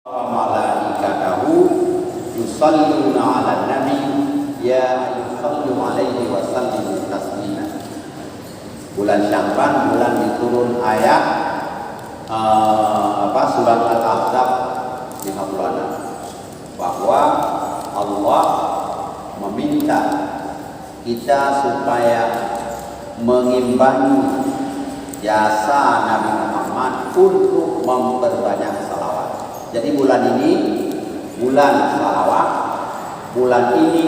wa malaikatahu yusalluna 'alan nabi ya yusallu 'alaihi wa sallimu taslima. Bulan Sya'ban, bulan diturun ayat surat Al-Ahzab 56, bahwa Allah meminta kita supaya mengimbangi jasa Nabi Muhammad untuk memperbanyak salawat. Jadi bulan ini bulan salawat, bulan ini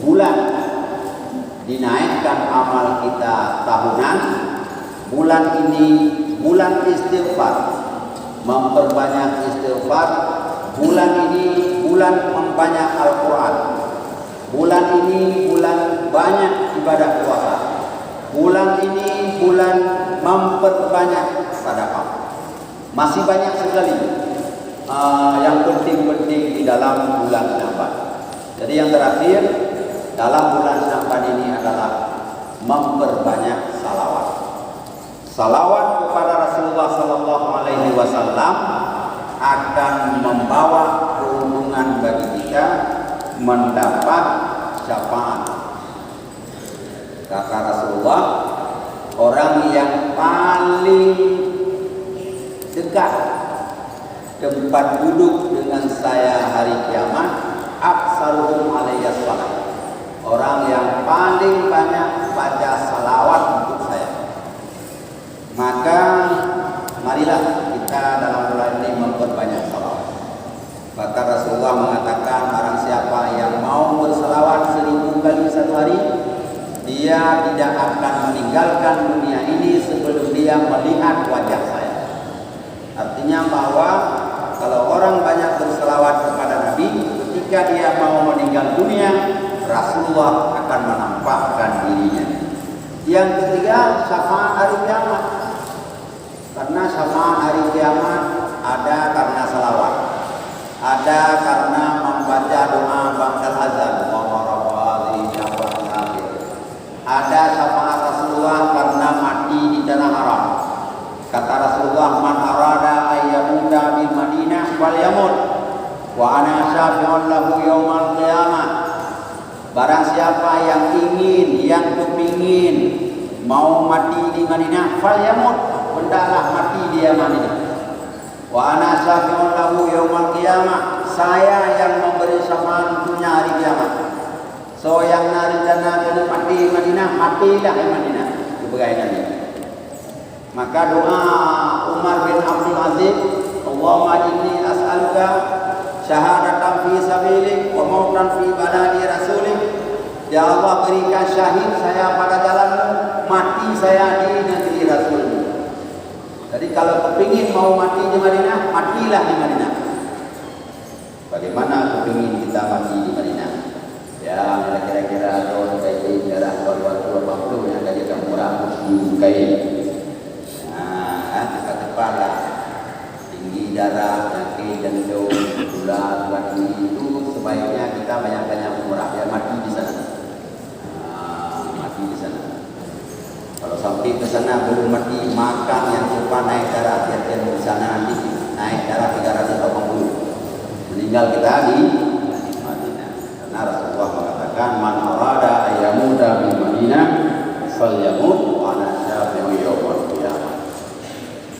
bulan dinaikkan amal kita tahunan, bulan ini bulan istighfar, memperbanyak istighfar, bulan ini bulan membanyak Al-Quran, bulan ini bulan banyak ibadah puasa, bulan ini bulan memperbanyak sedekah. Masih banyak sekali yang penting-penting di dalam bulan Sya'ban. Jadi yang terakhir dalam bulan Sya'ban ini adalah memperbanyak salawat. Salawat kepada Rasulullah Sallallahu Alaihi Wasallam akan membawa keuntungan bagi kita mendapat syafaat. Kata Rasulullah, orang yang paling dekat tempat duduk dengan saya hari kiamat, aksaruhum alayya salat. Orang yang paling banyak baca salawat untuk saya. Maka marilah kita dalam bulan ini memperbanyak salawat. Maka Rasulullah mengatakan, barang siapa yang mau bersalawat 1000 kali satu hari, dia tidak akan meninggalkan dunia ini sebelum dia melihat wajah saya. Artinya bahwa kalau orang banyak berselawat kepada Nabi, ketika dia mau meninggal dunia, Rasulullah akan menampakkan dirinya. Yang ketiga, syafaat hari kiamat. Karena syafaat hari kiamat ada karena salawat, ada karena membaca doa ba'dal azan, ada syafaat Rasulullah karena mati di tanah haram. Kata Rasulullah, man arada ayyamuta bil Madinah falyamut wa ana syafi'un lahu yaumal qiyamah. Barang siapa yang ingin, yang kepingin mau mati di Madinah, falyamut, hendaklah mati dia Madinah. Wa ana syafi'un lahu yaumal qiyamah, saya yang memberi syafaat untuknya hari kiamat. So yang narjana kena mati di Madinah, matilah di Madinah. Keberainan. Maka doa Umar bin Abdul Aziz, Allahumma inni as'aluka syahadatan fi sabilik wa mautan fi baladi rasulik. Ya Allah, berikan syahid saya pada jalanmu, mati saya di negeri Rasulmu. Jadi kalau kepingin mau mati di Madinah, matilah di Madinah. Bagaimana kepingin kita mati di Madinah? Ya, kira-kira ada baik darah waktu yang gaji murah disukai. Kepala tinggi darah, penyakit jantung, gula, itu sebaiknya kita banyak-banyak umrah biar mati di sana. Mati di sana. Kalau sampai ke sana belum mati, makan yang lupa naik darah, biar di sana nanti naik darah 380. Meninggal kita di Madinah. Karena Rasulullah mengatakan, man arada ayyamuda bil Madinah falyamut